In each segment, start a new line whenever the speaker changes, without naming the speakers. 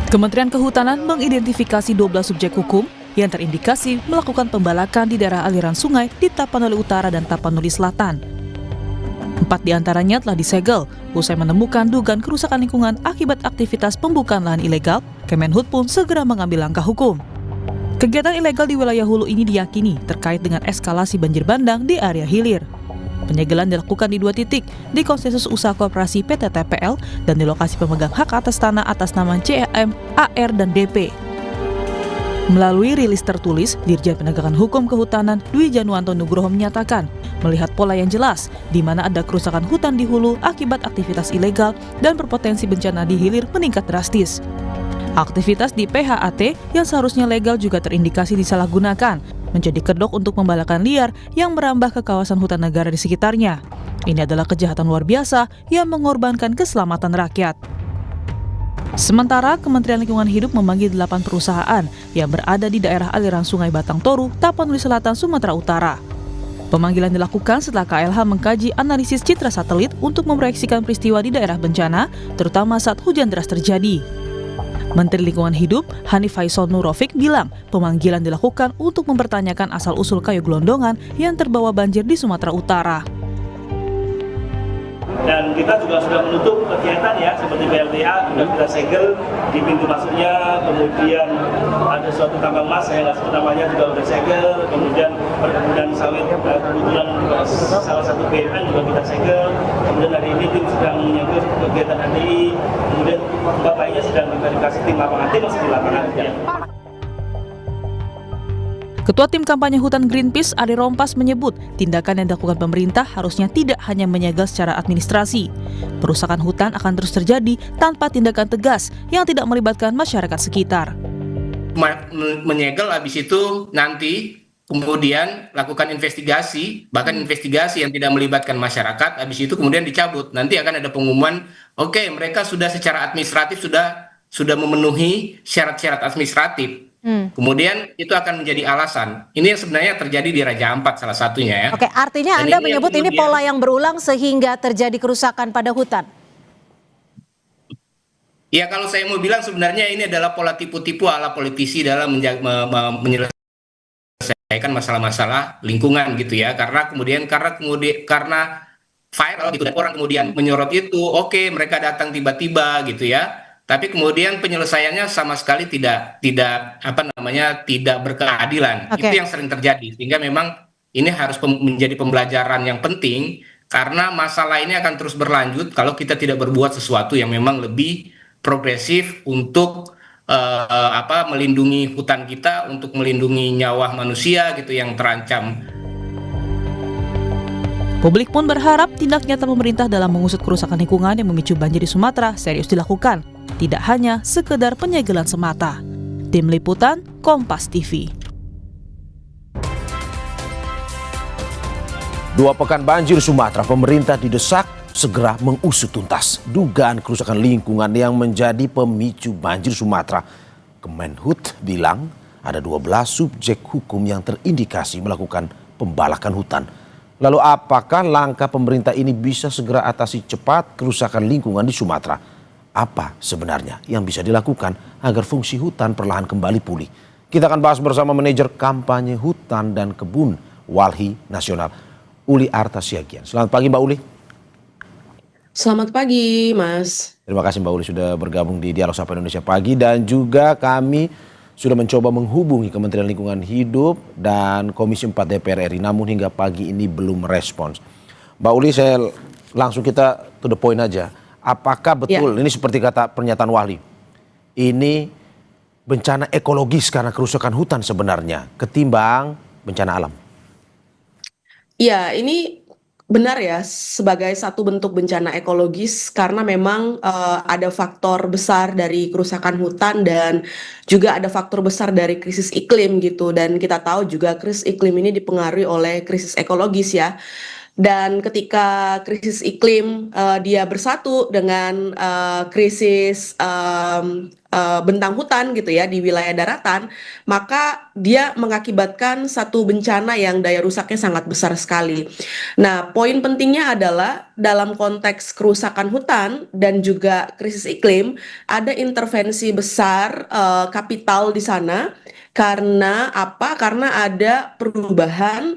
Kementerian Kehutanan mengidentifikasi 12 subjek hukum yang terindikasi melakukan pembalakan di daerah aliran sungai di Tapanuli Utara dan Tapanuli Selatan. 4 diantaranya telah disegel, usai menemukan dugaan kerusakan lingkungan akibat aktivitas pembukaan lahan ilegal. Kemenhut pun segera mengambil langkah hukum. Kegiatan ilegal di wilayah hulu ini diyakini terkait dengan eskalasi banjir bandang di area hilir. Penyegelan dilakukan di 2 titik, di konsensus usaha koperasi PT TPL dan di lokasi pemegang hak atas tanah atas nama CAM, AR, dan DP. Melalui rilis tertulis, Dirjen Penegakan Hukum Kehutanan Dwi Januanto Nugroho menyatakan, melihat pola yang jelas di mana ada kerusakan hutan di hulu akibat aktivitas ilegal dan berpotensi bencana di hilir meningkat drastis. Aktivitas di PHAT yang seharusnya legal juga terindikasi disalahgunakan, menjadi kedok untuk pembalakan liar yang merambah ke kawasan hutan negara di sekitarnya. Ini adalah kejahatan luar biasa yang mengorbankan keselamatan rakyat. Sementara Kementerian Lingkungan Hidup memanggil 8 perusahaan yang berada di daerah aliran Sungai Batang Toru, Tapanuli Selatan, Sumatera Utara. Pemanggilan dilakukan setelah KLH mengkaji analisis citra satelit untuk memproyeksikan peristiwa di daerah bencana, terutama saat hujan deras terjadi. Menteri Lingkungan Hidup Hanif Faisal Nurofik bilang pemanggilan dilakukan untuk mempertanyakan asal-usul kayu gelondongan yang terbawa banjir di Sumatera Utara.
Dan kita juga sudah menutup kegiatan ya, seperti BLTA sudah kita segel di pintu masuknya, kemudian ada suatu tambang emas, saya nggak sebut namanya, juga sudah segel, kemudian perkebunan sawit, kebetulan salah satu BUMN juga kita segel, kemudian hari ini tim sedang menyambut kegiatan HDI, kemudian tempat lainnya sedang diverifikasi tim lapangan, tim masih di lapangan. Ya.
Ketua Tim Kampanye Hutan Greenpeace, Ade Rompas, menyebut tindakan yang dilakukan pemerintah harusnya tidak hanya menyegel secara administrasi. Perusakan hutan akan terus terjadi tanpa tindakan tegas yang tidak melibatkan masyarakat sekitar.
Menyegel habis itu nanti kemudian lakukan investigasi, bahkan investigasi yang tidak melibatkan masyarakat, habis itu kemudian dicabut. Nanti akan ada pengumuman, oke, mereka sudah secara administratif sudah memenuhi syarat-syarat administratif. Kemudian itu akan menjadi alasan. Ini yang sebenarnya terjadi di Raja Ampat salah satunya ya.
Oke, artinya Anda menyebut ini pola yang berulang sehingga terjadi kerusakan pada hutan.
Ya, kalau saya mau bilang sebenarnya ini adalah pola tipu-tipu ala politisi dalam menyelesaikan masalah-masalah lingkungan gitu ya. Karena viral gitu dan orang kemudian menyorot itu, oke, mereka datang tiba-tiba gitu ya. Tapi kemudian penyelesaiannya sama sekali tidak berkeadilan. Itu yang sering terjadi. Sehingga memang ini harus menjadi pembelajaran yang penting karena masalah ini akan terus berlanjut kalau kita tidak berbuat sesuatu yang memang lebih progresif untuk melindungi hutan kita, untuk melindungi nyawa manusia gitu yang terancam.
Publik pun berharap tindak nyata pemerintah dalam mengusut kerusakan lingkungan yang memicu banjir di Sumatera serius dilakukan, tidak hanya sekedar penyegelan semata. Tim Liputan, Kompas TV.
2 pekan banjir Sumatera, pemerintah didesak segera mengusut tuntas dugaan kerusakan lingkungan yang menjadi pemicu banjir Sumatera. Kemenhut bilang ada 12 subjek hukum yang terindikasi melakukan pembalakan hutan. Lalu apakah langkah pemerintah ini bisa segera atasi cepat kerusakan lingkungan di Sumatera? Apa sebenarnya yang bisa dilakukan agar fungsi hutan perlahan kembali pulih? Kita akan bahas bersama manajer kampanye hutan dan kebun Walhi Nasional, Uli Artasiagian. Selamat pagi Mbak Uli.
Selamat pagi Mas.
Terima kasih Mbak Uli sudah bergabung di Dialog Sapa Indonesia Pagi, dan juga kami sudah mencoba menghubungi Kementerian Lingkungan Hidup dan Komisi 4 DPR RI, namun hingga pagi ini belum merespons. Mbak Uli, kita to the point aja. Apakah betul ini seperti kata pernyataan Walhi, ini bencana ekologis karena kerusakan hutan sebenarnya ketimbang bencana alam?
Ya, ini benar ya, sebagai satu bentuk bencana ekologis karena memang ada faktor besar dari kerusakan hutan dan juga ada faktor besar dari krisis iklim gitu. Dan kita tahu juga krisis iklim ini dipengaruhi oleh krisis ekologis ya. Dan ketika krisis iklim dia bersatu dengan krisis bentang hutan gitu ya di wilayah daratan, maka dia mengakibatkan satu bencana yang daya rusaknya sangat besar sekali. Nah, poin pentingnya adalah dalam konteks kerusakan hutan dan juga krisis iklim, ada intervensi besar kapital di sana. Karena apa? Karena ada perubahan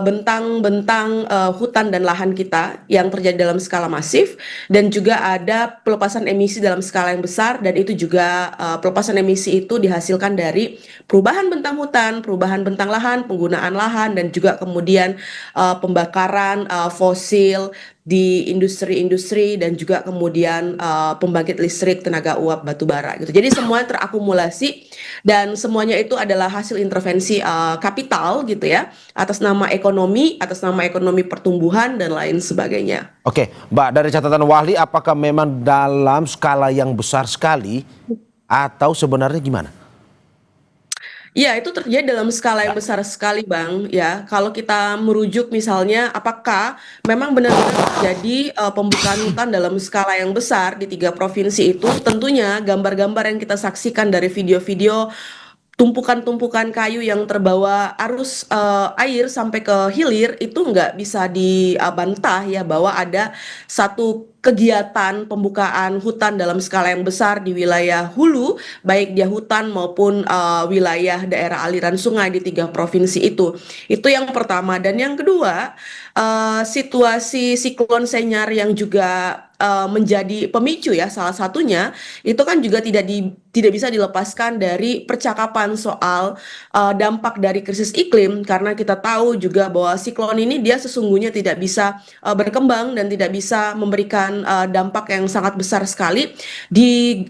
bentang-bentang hutan dan lahan kita yang terjadi dalam skala masif, dan juga ada pelepasan emisi dalam skala yang besar, dan itu juga pelepasan emisi itu dihasilkan dari perubahan bentang hutan, perubahan bentang lahan, penggunaan lahan, dan juga kemudian pembakaran fosil di industri-industri, dan juga kemudian pembangkit listrik tenaga uap batu bara gitu. Jadi semua terakumulasi dan semuanya itu adalah hasil intervensi kapital gitu ya, atas nama ekonomi pertumbuhan dan lain sebagainya.
Oke, Mbak, dari catatan Wahli, apakah memang dalam skala yang besar sekali atau sebenarnya gimana?
Ya, itu terjadi dalam skala yang besar sekali, Bang. Ya, kalau kita merujuk misalnya, apakah memang benar-benar terjadi pembukaan hutan dalam skala yang besar di 3 provinsi itu? Tentunya gambar-gambar yang kita saksikan dari video-video tumpukan-tumpukan kayu yang terbawa arus air sampai ke hilir itu nggak bisa dibantah ya, bahwa ada satu kegiatan pembukaan hutan dalam skala yang besar di wilayah hulu, baik dia hutan maupun wilayah daerah aliran sungai di 3 provinsi itu. Itu yang pertama. Dan yang kedua, situasi siklon Senyar yang juga menjadi pemicu ya, salah satunya itu kan juga tidak bisa dilepaskan dari percakapan soal dampak dari krisis iklim, karena kita tahu juga bahwa siklon ini dia sesungguhnya tidak bisa berkembang dan tidak bisa memberikan dampak yang sangat besar sekali di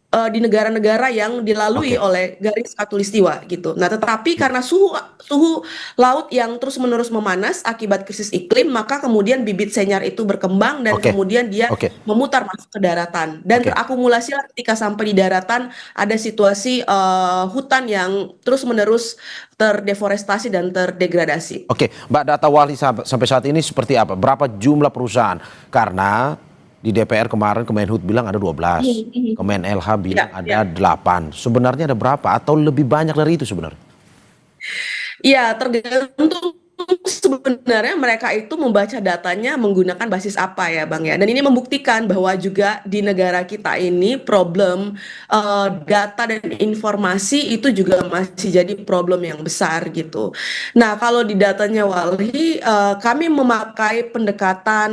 negara-negara yang dilalui oleh garis khatulistiwa gitu. Nah, tetapi karena suhu laut yang terus-menerus memanas akibat krisis iklim, maka kemudian bibit Senyar itu berkembang dan kemudian dia memutar masuk ke daratan, dan terakumulasilah ketika sampai di daratan ada situasi hutan yang terus-menerus terdeforestasi dan terdegradasi.
Oke, Mbak, data Wahli sampai saat ini seperti apa? Berapa jumlah perusahaan? Karena di DPR kemarin Kemenhut bilang ada 12, Kemen-LH bilang ada 8. Sebenarnya ada berapa atau lebih banyak dari itu sebenarnya?
Ya, tergantung sebenarnya mereka itu membaca datanya menggunakan basis apa ya, Bang ya. Dan ini membuktikan bahwa juga di negara kita ini problem data dan informasi itu juga masih jadi problem yang besar gitu. Nah, kalau di datanya Walhi, kami memakai pendekatan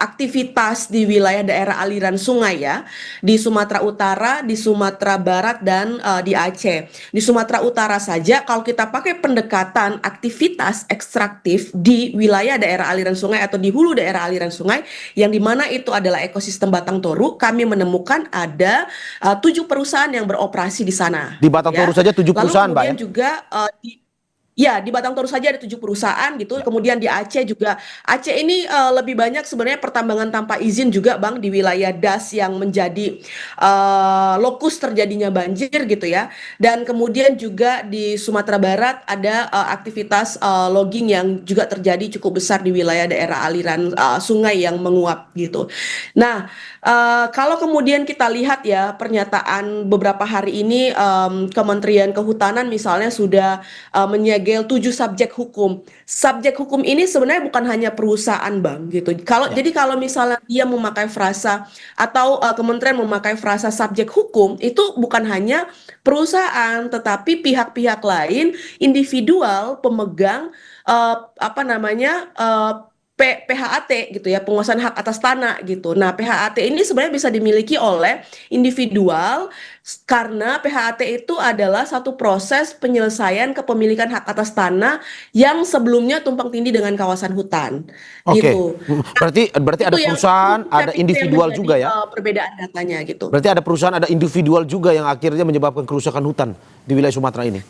aktivitas di wilayah daerah aliran sungai ya, di Sumatera Utara, di Sumatera Barat, dan di Aceh. Di Sumatera Utara saja, kalau kita pakai pendekatan aktivitas ekstraktif di wilayah daerah aliran sungai atau di hulu daerah aliran sungai, yang dimana itu adalah ekosistem Batang Toru, kami menemukan ada 7 perusahaan yang beroperasi di sana.
Di Batang Toru saja 7 perusahaan, Mbak ya?
Juga di Batang Toru saja ada 7 perusahaan gitu. Kemudian di Aceh juga. Aceh ini lebih banyak sebenarnya pertambangan tanpa izin juga, Bang, di wilayah Das yang menjadi lokus terjadinya banjir gitu ya. Dan kemudian juga di Sumatera Barat ada aktivitas logging yang juga terjadi cukup besar di wilayah daerah aliran sungai yang menguap gitu. Nah, kalau kemudian kita lihat ya pernyataan beberapa hari ini, Kementerian Kehutanan misalnya sudah menyegel 7 subjek hukum. Subjek hukum ini sebenarnya bukan hanya perusahaan, Bang, gitu. Jadi kalau misalnya dia memakai frasa atau kementerian memakai frasa subjek hukum, itu bukan hanya perusahaan, tetapi pihak-pihak lain, individual pemegang PHAT gitu ya, penguasaan hak atas tanah gitu. Nah, PHAT ini sebenarnya bisa dimiliki oleh individual karena PHAT itu adalah satu proses penyelesaian kepemilikan hak atas tanah yang sebelumnya tumpang tindih dengan kawasan hutan. Gitu.
Berarti ada perusahaan, ada individual juga ya?
Perbedaan datanya gitu.
Berarti ada perusahaan, ada individual juga yang akhirnya menyebabkan kerusakan hutan di wilayah Sumatera ini?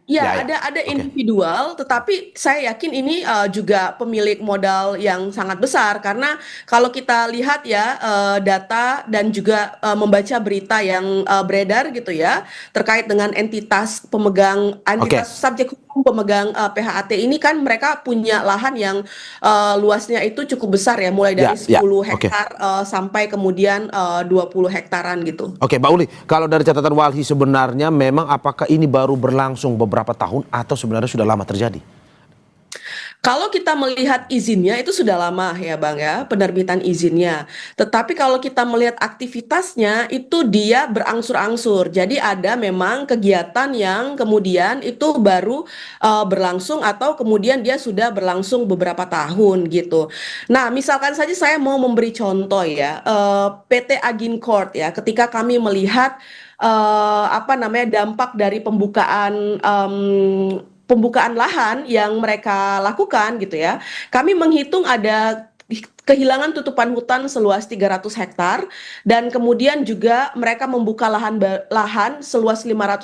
Ada individual, tetapi saya yakin ini juga pemilik modal yang sangat besar, karena kalau kita lihat ya data dan juga membaca berita yang beredar gitu ya, terkait dengan entitas subjek hukum pemegang PHAT ini kan mereka punya lahan yang luasnya itu cukup besar ya, mulai dari 10 hektar sampai kemudian 20 hektaran gitu.
Oke, Mbak Uli, kalau dari catatan Walhi sebenarnya memang apakah ini baru berlangsung beberapa tahun atau sebenarnya sudah lama terjadi?
Kalau kita melihat izinnya itu sudah lama ya Bang ya, penerbitan izinnya. Tetapi kalau kita melihat aktivitasnya itu dia berangsur-angsur. Jadi ada memang kegiatan yang kemudian itu baru berlangsung atau kemudian dia sudah berlangsung beberapa tahun gitu. Nah, misalkan saja saya mau memberi contoh ya, PT Agincourt ya, ketika kami melihat dampak dari pembukaan lahan yang mereka lakukan gitu ya. Kami menghitung ada kehilangan tutupan hutan seluas 300 hektar dan kemudian juga mereka membuka lahan seluas 583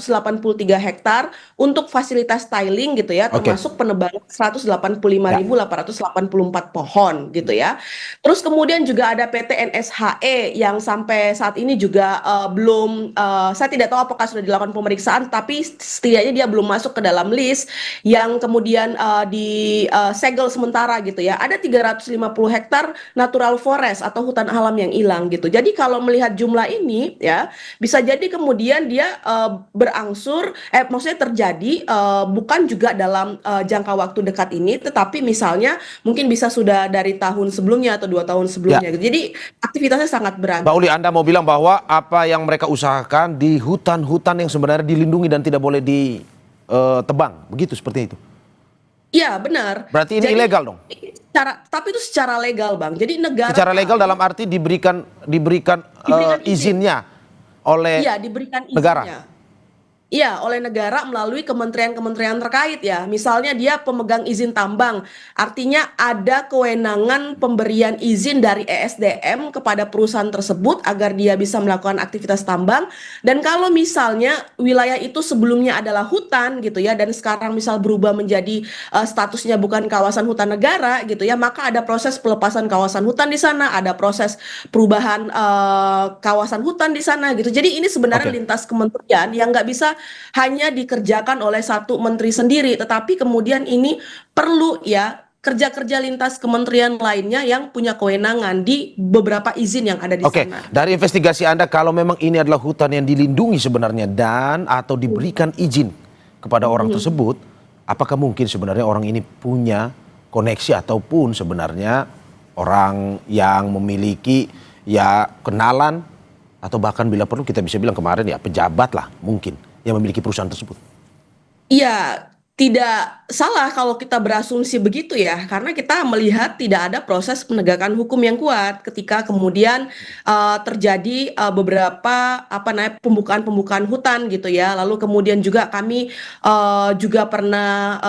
hektar untuk fasilitas tiling gitu ya, termasuk penebangan 185.884 pohon gitu ya. Terus kemudian juga ada PT NSHE yang sampai saat ini juga saya tidak tahu apakah sudah dilakukan pemeriksaan, tapi setidaknya dia belum masuk ke dalam list yang kemudian disegel sementara gitu ya. Ada 350 hektar natural forest atau hutan alam yang hilang gitu. Jadi kalau melihat jumlah ini ya, bisa jadi kemudian dia maksudnya terjadi bukan juga dalam jangka waktu dekat ini, tetapi misalnya mungkin bisa sudah dari tahun sebelumnya atau 2 tahun sebelumnya gitu. Jadi aktivitasnya sangat beragam.
Mbak Uli, Anda mau bilang bahwa apa yang mereka usahakan di hutan-hutan yang sebenarnya dilindungi dan tidak boleh ditebang, begitu seperti itu?
Iya, benar.
Berarti ini ilegal dong?
Tapi itu secara legal, Bang. Jadi negara
secara legal dalam arti diberikan izinnya oleh negara.
Iya, oleh negara melalui kementerian-kementerian terkait ya. Misalnya dia pemegang izin tambang, artinya ada kewenangan pemberian izin dari ESDM kepada perusahaan tersebut agar dia bisa melakukan aktivitas tambang. Dan kalau misalnya wilayah itu sebelumnya adalah hutan gitu ya, dan sekarang misal berubah menjadi statusnya bukan kawasan hutan negara gitu ya, maka ada proses pelepasan kawasan hutan di sana, ada proses perubahan kawasan hutan di sana gitu. Jadi ini sebenarnya lintas kementerian yang nggak bisa hanya dikerjakan oleh satu menteri sendiri, tetapi kemudian ini perlu ya kerja-kerja lintas kementerian lainnya yang punya kewenangan di beberapa izin yang ada di sana.
Dari investigasi Anda, kalau memang ini adalah hutan yang dilindungi sebenarnya dan atau diberikan izin kepada orang tersebut, apakah mungkin sebenarnya orang ini punya koneksi ataupun sebenarnya orang yang memiliki ya kenalan atau bahkan bila perlu kita bisa bilang kemarin ya pejabat lah mungkin yang memiliki perusahaan tersebut?
Iya, tidak salah kalau kita berasumsi begitu ya, karena kita melihat tidak ada proses penegakan hukum yang kuat ketika kemudian terjadi beberapa pembukaan hutan gitu ya. Lalu kemudian juga kami juga pernah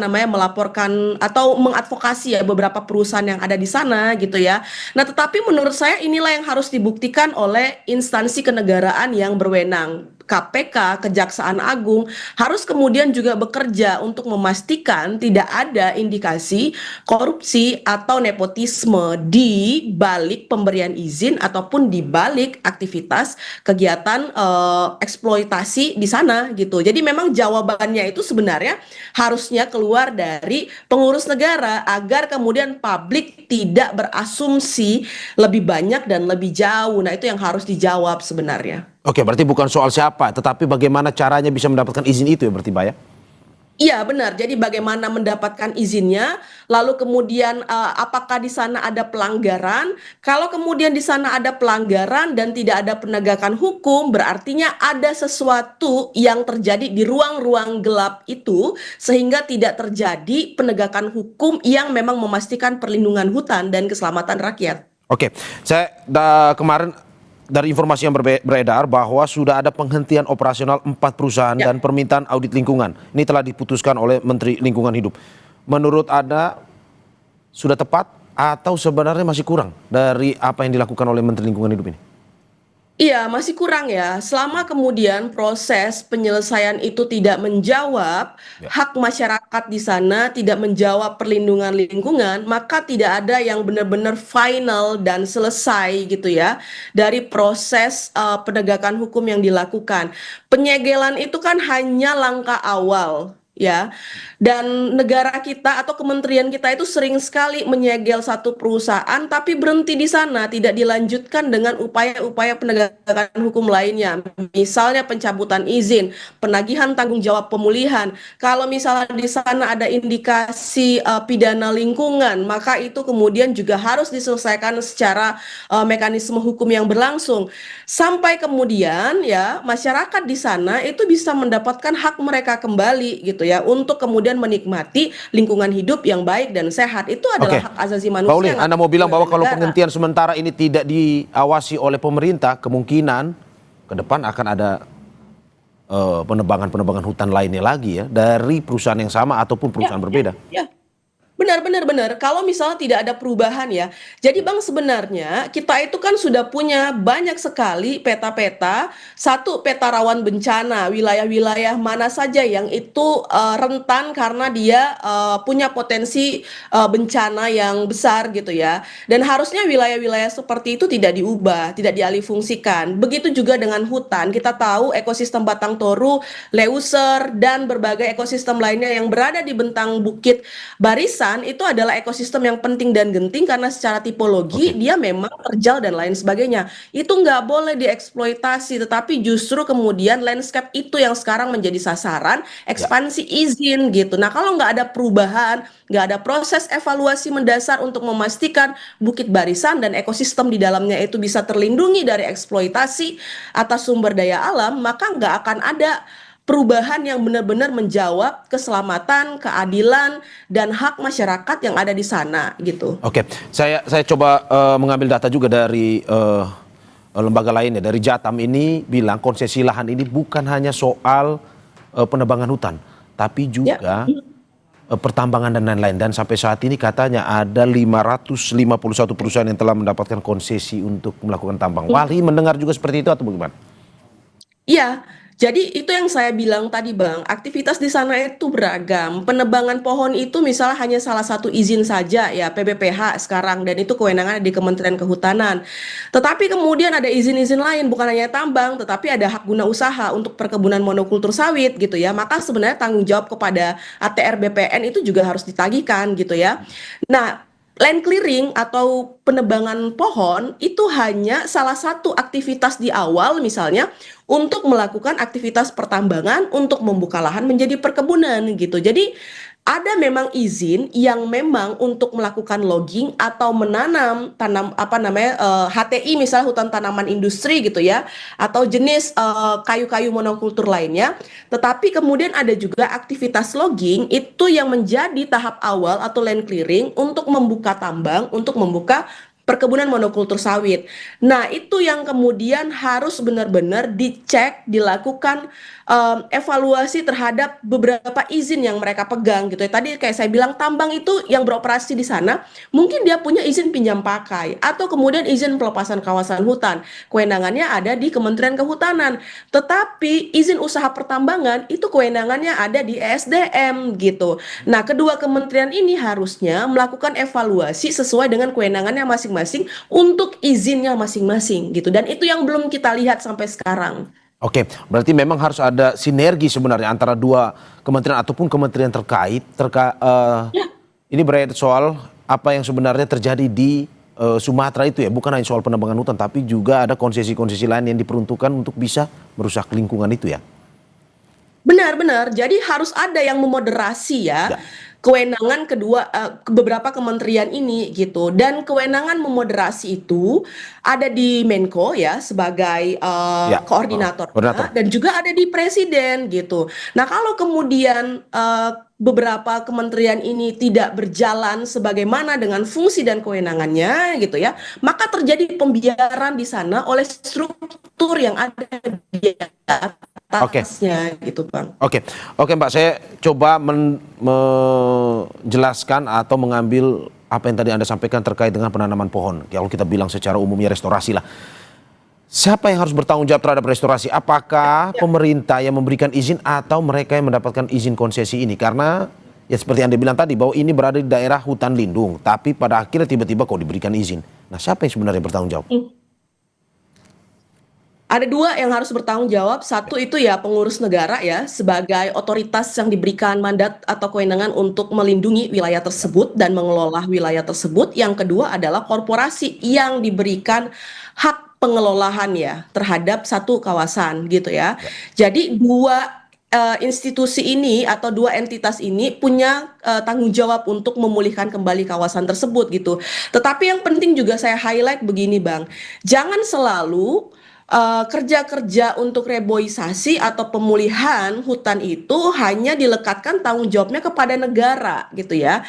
melaporkan atau mengadvokasi ya beberapa perusahaan yang ada di sana gitu ya. Nah, tetapi menurut saya inilah yang harus dibuktikan oleh instansi kenegaraan yang berwenang. KPK, Kejaksaan Agung harus kemudian juga bekerja untuk memastikan tidak ada indikasi korupsi atau nepotisme di balik pemberian izin ataupun di balik aktivitas kegiatan eksploitasi di sana gitu. Jadi memang jawabannya itu sebenarnya harusnya keluar dari pengurus negara agar kemudian publik tidak berasumsi lebih banyak dan lebih jauh. Nah, itu yang harus dijawab sebenarnya.
Oke, berarti bukan soal siapa, tetapi bagaimana caranya bisa mendapatkan izin itu ya berarti Mbak ya?
Iya benar, jadi bagaimana mendapatkan izinnya, lalu kemudian apakah di sana ada pelanggaran, kalau kemudian di sana ada pelanggaran dan tidak ada penegakan hukum, berartinya ada sesuatu yang terjadi di ruang-ruang gelap itu, sehingga tidak terjadi penegakan hukum yang memang memastikan perlindungan hutan dan keselamatan rakyat.
Oke, saya kemarin dari informasi yang beredar bahwa sudah ada penghentian operasional 4 perusahaan dan permintaan audit lingkungan. Ini telah diputuskan oleh Menteri Lingkungan Hidup. Menurut Anda sudah tepat atau sebenarnya masih kurang dari apa yang dilakukan oleh Menteri Lingkungan Hidup ini?
Iya, masih kurang ya. Selama kemudian proses penyelesaian itu tidak menjawab
Ya.
hak masyarakat di sana, tidak menjawab perlindungan lingkungan, maka tidak ada yang benar-benar final dan selesai gitu ya dari proses penegakan hukum yang dilakukan. Penyegelan itu kan hanya langkah awal. Ya, dan negara kita atau kementerian kita itu sering sekali menyegel satu perusahaan, tapi berhenti di sana, tidak dilanjutkan dengan upaya-upaya penegakan hukum lainnya. Misalnya pencabutan izin, penagihan tanggung jawab pemulihan. Kalau misalnya di sana ada indikasi pidana lingkungan, maka itu kemudian juga harus diselesaikan secara mekanisme hukum yang berlangsung. Sampai kemudian ya masyarakat di sana itu bisa mendapatkan hak mereka kembali gitu ya untuk kemudian menikmati lingkungan hidup yang baik dan sehat. Itu adalah
Oke.
hak asasi
Pak
manusia.
Uli,
yang
Anda mau bilang bahwa
oleh
kalau
negara.
penghentian sementara ini tidak diawasi oleh pemerintah, kemungkinan ke depan akan ada penebangan-penebangan hutan lainnya lagi ya dari perusahaan yang sama ataupun perusahaan berbeda.
Ya. Benar. Kalau misalnya tidak ada perubahan ya. Jadi Bang sebenarnya kita itu kan sudah punya banyak sekali peta-peta. Satu peta rawan bencana, wilayah-wilayah mana saja yang itu rentan karena dia punya potensi bencana yang besar gitu ya. Dan harusnya wilayah-wilayah seperti itu tidak diubah, tidak dialihfungsikan. Begitu juga dengan hutan. Kita tahu ekosistem Batang Toru, Leuser, dan berbagai ekosistem lainnya yang berada di bentang Bukit Barisan itu adalah ekosistem yang penting dan genting karena secara tipologi dia memang terjal dan lain sebagainya. Itu nggak boleh dieksploitasi, tetapi justru kemudian landscape itu yang sekarang menjadi sasaran ekspansi izin gitu. Nah kalau nggak ada perubahan, nggak ada proses evaluasi mendasar untuk memastikan Bukit Barisan dan ekosistem di dalamnya itu bisa terlindungi dari eksploitasi atas sumber daya alam, maka nggak akan ada perubahan yang benar-benar menjawab keselamatan, keadilan, dan hak masyarakat yang ada di sana gitu.
Oke, saya coba mengambil data juga dari lembaga lainnya. Dari Jatam ini bilang konsesi lahan ini bukan hanya soal penebangan hutan, tapi juga pertambangan dan lain-lain. Dan sampai saat ini katanya ada 551 perusahaan yang telah mendapatkan konsesi untuk melakukan tambang. Wali mendengar juga seperti itu atau bagaimana?
Iya, jadi itu yang saya bilang tadi Bang, aktivitas di sana itu beragam. Penebangan pohon itu misalnya hanya salah satu izin saja ya PBPH sekarang dan itu kewenangan di Kementerian Kehutanan. Tetapi kemudian ada izin-izin lain bukan hanya tambang, tetapi ada hak guna usaha untuk perkebunan monokultur sawit gitu ya. Maka sebenarnya tanggung jawab kepada ATR BPN itu juga harus ditagihkan gitu ya. Nah, land clearing atau penebangan pohon itu hanya salah satu aktivitas di awal misalnya untuk melakukan aktivitas pertambangan untuk membuka lahan menjadi perkebunan gitu. Jadi ada memang izin yang memang untuk melakukan logging atau menanam HTI misalnya hutan tanaman industri gitu ya atau jenis kayu-kayu monokultur lainnya. Tetapi kemudian ada juga aktivitas logging itu yang menjadi tahap awal atau land clearing untuk membuka tambang, untuk membuka perkebunan monokultur sawit. Nah, itu yang kemudian harus benar-benar dicek, dilakukan evaluasi terhadap beberapa izin yang mereka pegang gitu ya. Tadi kayak saya bilang tambang itu yang beroperasi di sana, mungkin dia punya izin pinjam pakai atau kemudian izin pelepasan kawasan hutan. Kewenangannya ada di Kementerian Kehutanan. Tetapi izin usaha pertambangan itu kewenangannya ada di ESDM gitu. Nah, kedua kementerian ini harusnya melakukan evaluasi sesuai dengan kewenangannya masing-masing untuk izinnya masing-masing gitu. Dan itu yang belum kita lihat sampai sekarang.
Oke, berarti memang harus ada sinergi sebenarnya antara dua kementerian ataupun kementerian terkait. Ini berkaitan soal apa yang sebenarnya terjadi di Sumatera itu ya, bukan hanya soal penebangan hutan, tapi juga ada konsesi-konsesi lain yang diperuntukkan untuk bisa merusak lingkungan itu ya.
Benar. Jadi harus ada yang memoderasi ya. Kewenangan kedua beberapa kementerian ini gitu dan kewenangan memoderasi itu ada di Menko ya sebagai koordinator dan juga ada di presiden gitu. Nah, kalau kemudian beberapa kementerian ini tidak berjalan sebagaimana dengan fungsi dan kewenangannya gitu ya, maka terjadi pembiaran di sana oleh struktur yang ada di atasnya gitu Bang.
Oke Mbak, saya coba menjelaskan atau mengambil apa yang tadi Anda sampaikan terkait dengan penanaman pohon. Kalau kita bilang secara umumnya restorasi lah. Siapa yang harus bertanggung jawab terhadap restorasi? Apakah pemerintah yang memberikan izin atau mereka yang mendapatkan izin konsesi ini? Karena ya seperti Anda bilang tadi bahwa ini berada di daerah hutan lindung, tapi pada akhirnya tiba-tiba kok diberikan izin. Nah, siapa yang sebenarnya bertanggung jawab?
Ada dua yang harus bertanggung jawab. Satu itu ya pengurus negara ya sebagai otoritas yang diberikan mandat atau kewenangan untuk melindungi wilayah tersebut dan mengelola wilayah tersebut. Yang kedua adalah korporasi yang diberikan hak pengelolaan ya terhadap satu kawasan gitu ya. Jadi dua institusi ini atau dua entitas ini punya tanggung jawab untuk memulihkan kembali kawasan tersebut gitu. Tetapi yang penting juga saya highlight begini Bang, jangan selalu kerja-kerja untuk reboisasi atau pemulihan hutan itu hanya dilekatkan tanggung jawabnya kepada negara gitu ya.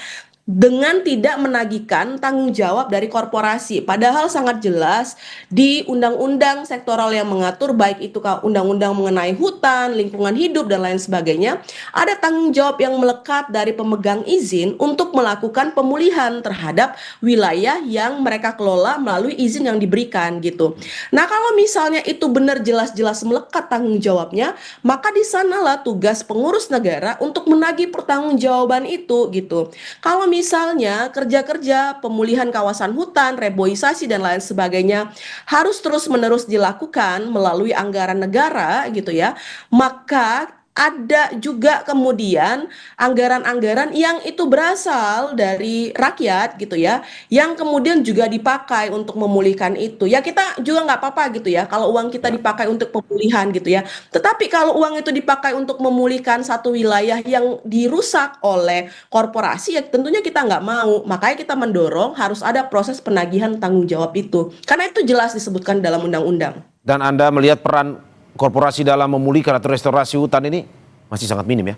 Dengan tidak menagihkan tanggung jawab dari korporasi. Padahal sangat jelas di undang-undang sektoral yang mengatur baik itu undang-undang mengenai hutan, lingkungan hidup dan lain sebagainya, ada tanggung jawab yang melekat dari pemegang izin untuk melakukan pemulihan terhadap wilayah yang mereka kelola melalui izin yang diberikan gitu. Nah, kalau misalnya itu benar jelas-jelas melekat tanggung jawabnya, maka di sanalah tugas pengurus negara untuk menagih pertanggungjawaban itu gitu. Kalau misalnya kerja-kerja pemulihan kawasan hutan, reboisasi dan lain sebagainya harus terus-menerus dilakukan melalui anggaran negara gitu ya, maka ada juga kemudian anggaran-anggaran yang itu berasal dari rakyat gitu ya, yang kemudian juga dipakai untuk memulihkan itu. Ya kita juga nggak apa-apa gitu ya, kalau uang kita dipakai untuk pemulihan gitu ya. Tetapi kalau uang itu dipakai untuk memulihkan satu wilayah yang dirusak oleh korporasi, ya tentunya kita nggak mau. Makanya kita mendorong harus ada proses penagihan tanggung jawab itu. Karena itu jelas disebutkan dalam undang-undang.
Dan Anda melihat peran korporasi dalam memulihkan atau restorasi hutan ini masih sangat minim ya?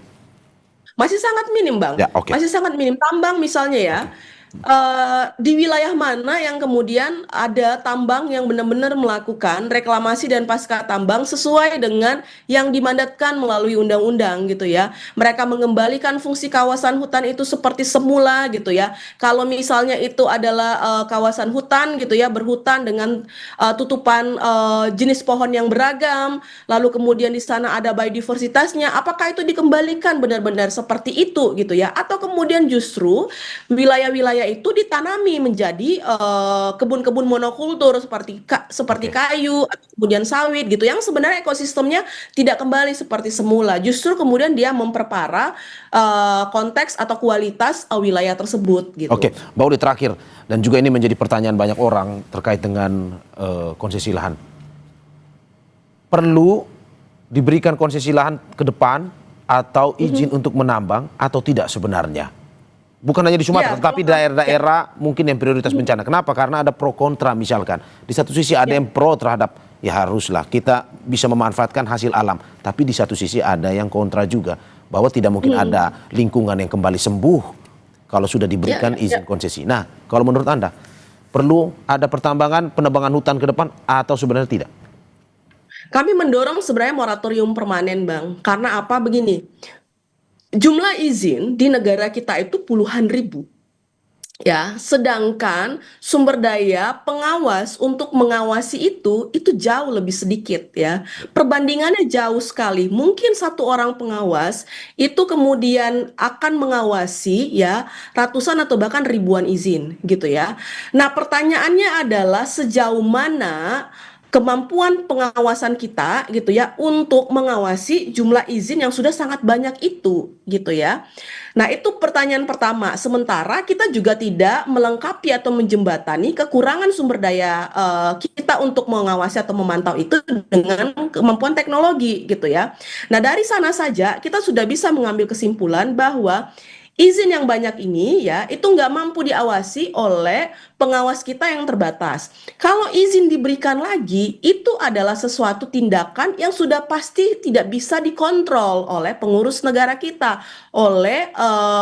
Masih sangat minim, Bang.
Ya, oke.
Masih sangat minim. Tambang misalnya ya, di wilayah mana yang kemudian ada tambang yang benar-benar melakukan reklamasi dan pasca tambang sesuai dengan yang dimandatkan melalui undang-undang gitu ya. Mereka mengembalikan fungsi kawasan hutan itu seperti semula gitu ya. Kalau misalnya itu adalah kawasan hutan gitu ya, berhutan dengan tutupan jenis pohon yang beragam, lalu kemudian di sana ada biodiversitasnya, apakah itu dikembalikan benar-benar seperti itu gitu ya? Atau kemudian justru wilayah-wilayah itu ditanami menjadi kebun-kebun monokultur seperti kayu atau kemudian sawit gitu yang sebenarnya ekosistemnya tidak kembali seperti semula, justru kemudian dia memperparah konteks atau kualitas wilayah tersebut gitu.
Oke, Mbak Uli terakhir, dan juga ini menjadi pertanyaan banyak orang terkait dengan konsesi lahan. Perlu diberikan konsesi lahan ke depan atau izin untuk menambang atau tidak sebenarnya? Bukan hanya di Sumatera, tetapi daerah-daerah mungkin yang prioritas bencana. Kenapa? Karena ada pro kontra misalkan. Di satu sisi ada yang pro terhadap, ya haruslah kita bisa memanfaatkan hasil alam. Tapi di satu sisi ada yang kontra juga. Bahwa tidak mungkin ada lingkungan yang kembali sembuh kalau sudah diberikan izin konsesi. Nah, kalau menurut Anda, perlu ada pertambangan, penebangan hutan ke depan atau sebenarnya tidak?
Kami mendorong sebenarnya moratorium permanen, Bang. Karena apa? Begini. Jumlah izin di negara kita itu puluhan ribu. Ya, sedangkan sumber daya pengawas untuk mengawasi itu jauh lebih sedikit ya. Perbandingannya jauh sekali. Mungkin satu orang pengawas itu kemudian akan mengawasi ya ratusan atau bahkan ribuan izin gitu ya. Nah, pertanyaannya adalah sejauh mana kemampuan pengawasan kita gitu ya untuk mengawasi jumlah izin yang sudah sangat banyak itu gitu ya. Nah, itu pertanyaan pertama. Sementara kita juga tidak melengkapi atau menjembatani kekurangan sumber daya kita untuk mengawasi atau memantau itu dengan kemampuan teknologi gitu ya. Nah, dari sana saja kita sudah bisa mengambil kesimpulan bahwa izin yang banyak ini ya itu nggak mampu diawasi oleh pengawas kita yang terbatas. Kalau izin diberikan lagi, itu adalah sesuatu tindakan yang sudah pasti tidak bisa dikontrol oleh pengurus negara kita, oleh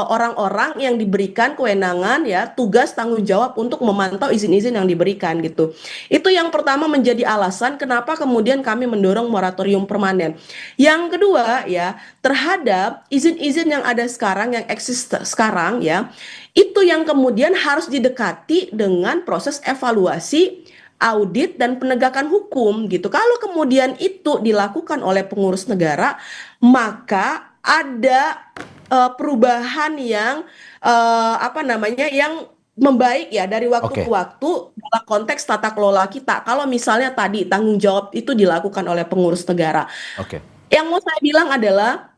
orang-orang yang diberikan kewenangan ya tugas tanggung jawab untuk memantau izin-izin yang diberikan gitu. Itu yang pertama menjadi alasan kenapa kemudian kami mendorong moratorium permanen. Yang kedua ya terhadap izin-izin yang ada sekarang yang eksis sekarang ya itu yang kemudian harus didekati dengan proses evaluasi audit dan penegakan hukum gitu. Kalau kemudian itu dilakukan oleh pengurus negara, maka ada perubahan yang yang membaik ya dari waktu
Oke.
ke waktu dalam konteks tata kelola kita. Kalau misalnya tadi tanggung jawab itu dilakukan oleh pengurus negara.
Oke.
Yang mau saya bilang adalah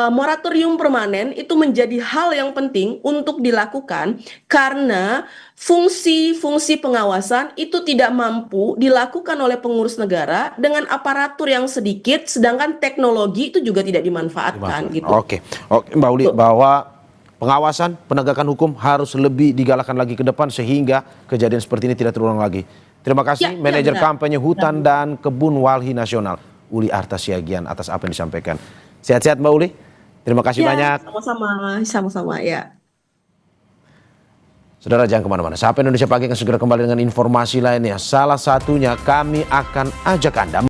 moratorium permanen itu menjadi hal yang penting untuk dilakukan karena fungsi-fungsi pengawasan itu tidak mampu dilakukan oleh pengurus negara dengan aparatur yang sedikit, sedangkan teknologi itu juga tidak dimanfaatkan gitu.
Oke, Mbak Uli, bahwa pengawasan penegakan hukum harus lebih digalakkan lagi ke depan sehingga kejadian seperti ini tidak terulang lagi. Terima kasih
Ya,
Manajer
benar.
Kampanye Hutan dan Kebun Walhi Nasional Uli Artasiagian atas apa yang disampaikan. Sehat-sehat Mbak Uli. Terima kasih
Ya,
banyak.
sama-sama ya.
Saudara jangan kemana-mana. Sapa Indonesia Pagi akan segera kembali dengan informasi lainnya. Salah satunya kami akan ajak Anda